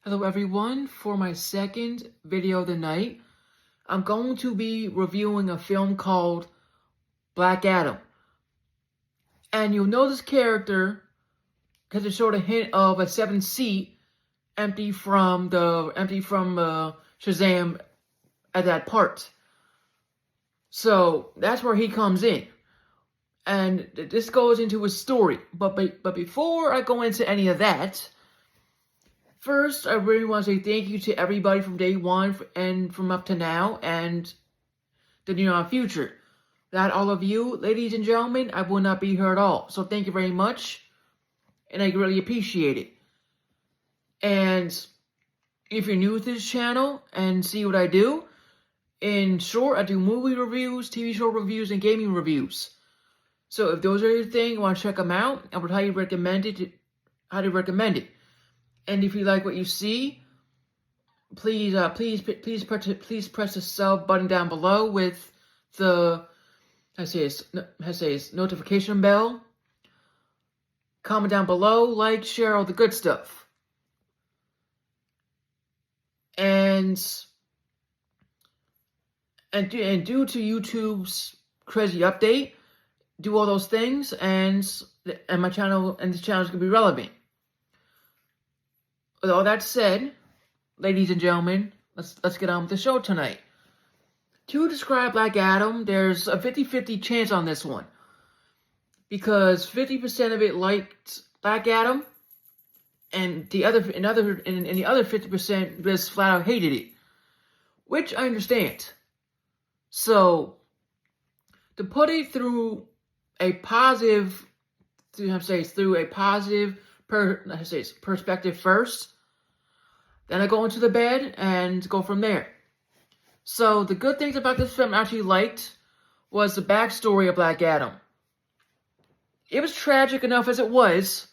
Hello everyone, for my second video of the night, I'm going to be reviewing a film called Black Adam. And you'll know this character because it showed a hint of a 7th seat empty from Shazam at that part. So that's where he comes in. And this goes into his story. But before I go into any of that, first, I really want to say thank you to everybody from day one and from up to now and the near future. Without all of you, ladies and gentlemen, I would not be here at all. So thank you very much, and I really appreciate it. And if you're new to this channel and see what I do, in short, I do movie reviews, TV show reviews, and gaming reviews. So if those are your thing, you want to check them out, I would highly recommend it. And if you like what you see, please press the sub button down below with the notification bell. Comment down below, like, share, all the good stuff. And due to YouTube's crazy update, do all those things, and my channel and this channel is gonna be relevant. With all that said, ladies and gentlemen, let's get on with the show tonight. To describe Black Adam, there's a 50-50 chance on this one. Because 50% of it liked Black Adam, and the other 50% just flat out hated it. Which I understand. So, to put it through a positive, perspective first, then I go into the bed and go from there. So the good things about this film I actually liked was the backstory of Black Adam. It was tragic enough as it was,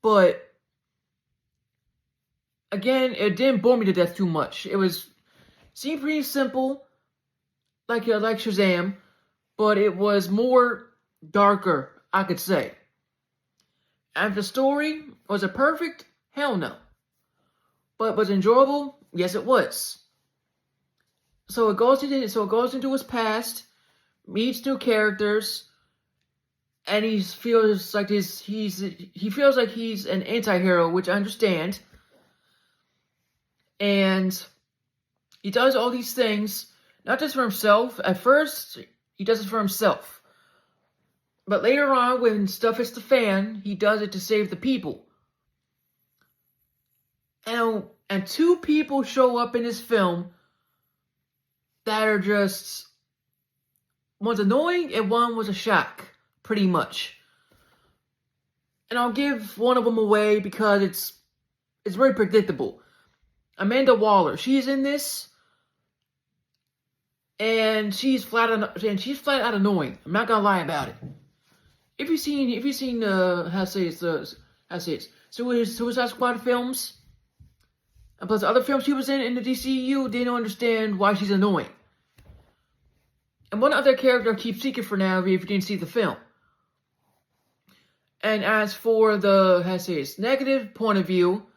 but again, it didn't bore me to death too much. Seemed pretty simple, like Shazam, but it was more darker, I could say. And the story, was it perfect? Hell no. But was it enjoyable? Yes, it was. So it goes into his past, meets new characters, and he feels like he's an anti-hero, which I understand. And he does all these things, not just for himself. At first, he does it for himself. But later on, when stuff hits the fan, he does it to save the people. And two people show up in this film that are just, one's annoying and one was a shock, pretty much. And I'll give one of them away because it's very predictable. Amanda Waller, she's in this, and she's flat out annoying. I'm not gonna lie about it. If you've seen Suicide Squad films, and plus the other films she was in the DCU, didn't understand why she's annoying. And one other character I'll keep secret for now if you didn't see the film. And as for the negative point of view,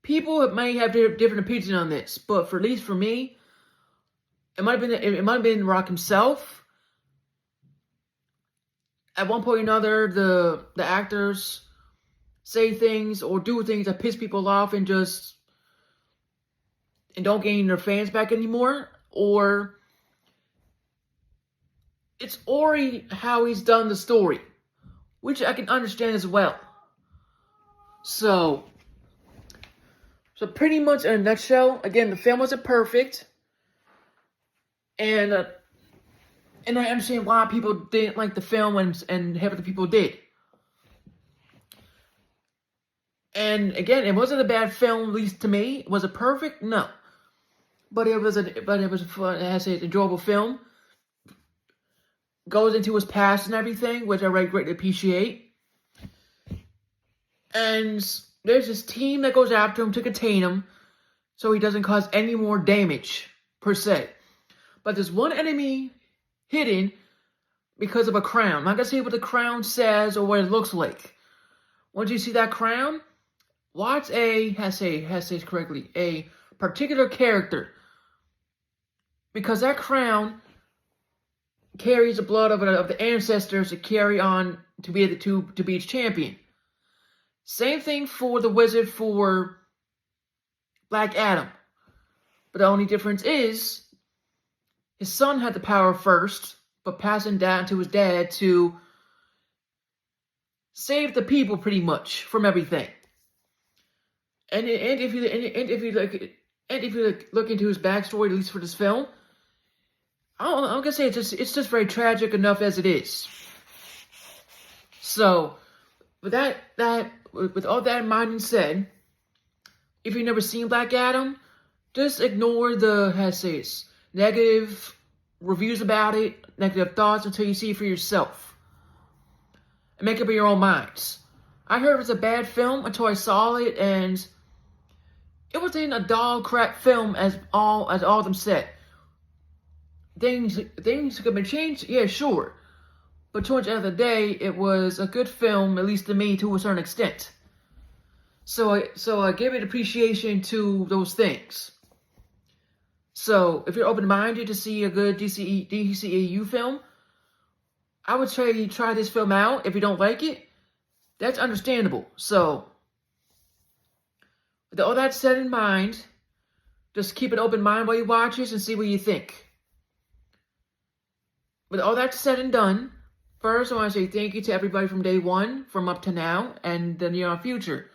people may have different opinions on this, but at least for me, it might have been Rock himself. At one point or another, the actors say things or do things that piss people off and don't gain their fans back anymore. Or it's Ori how he's done the story, which I can understand as well. So pretty much in a nutshell, again, the film wasn't perfect, and I understand why people didn't like the film and half of the people did. And again, it wasn't a bad film, at least to me. Was it perfect? No. But it was an enjoyable film. Goes into his past and everything, which I greatly appreciate. And there's this team that goes after him to contain him, so he doesn't cause any more damage, per se. But there's one enemy hidden because of a crown. I'm not gonna say what the crown says or what it looks like. Once you see that crown, watch has to say it correctly, a particular character, because that crown carries the blood of the ancestors to carry on to be to be its champion. Same thing for the wizard for Black Adam, but the only difference is his son had the power first, but passing down to his dad to save the people pretty much from everything. And if you look into his backstory, at least for this film, I'm gonna say it's just very tragic enough as it is. So, with all that in mind and said, if you've never seen Black Adam, just ignore the negative reviews about it, negative thoughts until you see it for yourself, and make up your own minds. I heard it was a bad film until I saw it, and it wasn't a dog crap film as all of them said. Things could have been changed, yeah, sure. But towards the end of the day, it was a good film, at least to me, to a certain extent. So I give it appreciation to those things. So if you're open-minded to see a good DCEU film, I would say you try this film out. If you don't like it, that's understandable. So with all that said in mind, just keep an open mind while you watch this and see what you think. With all that said and done, first I want to say thank you to everybody from day one, from up to now, and the near future.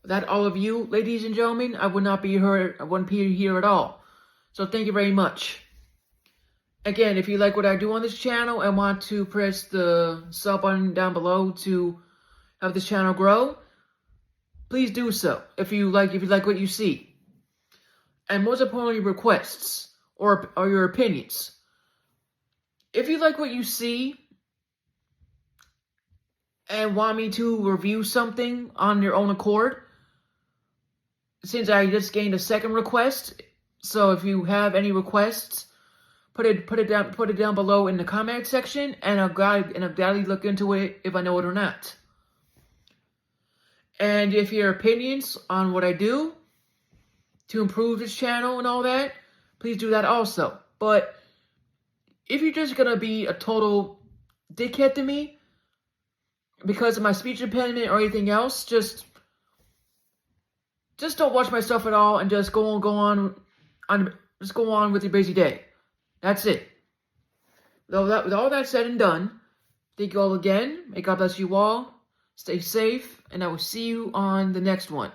Without all of you, ladies and gentlemen, I wouldn't be here at all. So thank you very much. Again, if you like what I do on this channel and want to press the sub button down below to have this channel grow, please do so. If you like what you see, and most importantly, requests or your opinions. If you like what you see and want me to review something on your own accord, since I just gained a second request, so if you have any requests, put it down below in the comment section, and I'll gladly look into it if I know it or not. And if your opinions on what I do to improve this channel and all that, please do that also. But if you're just gonna be a total dickhead to me because of my speech impediment or anything else, just don't watch my stuff at all and just go on with your busy day. That's it. With all that said and done, thank you all again. May God bless you all. Stay safe, and I will see you on the next one.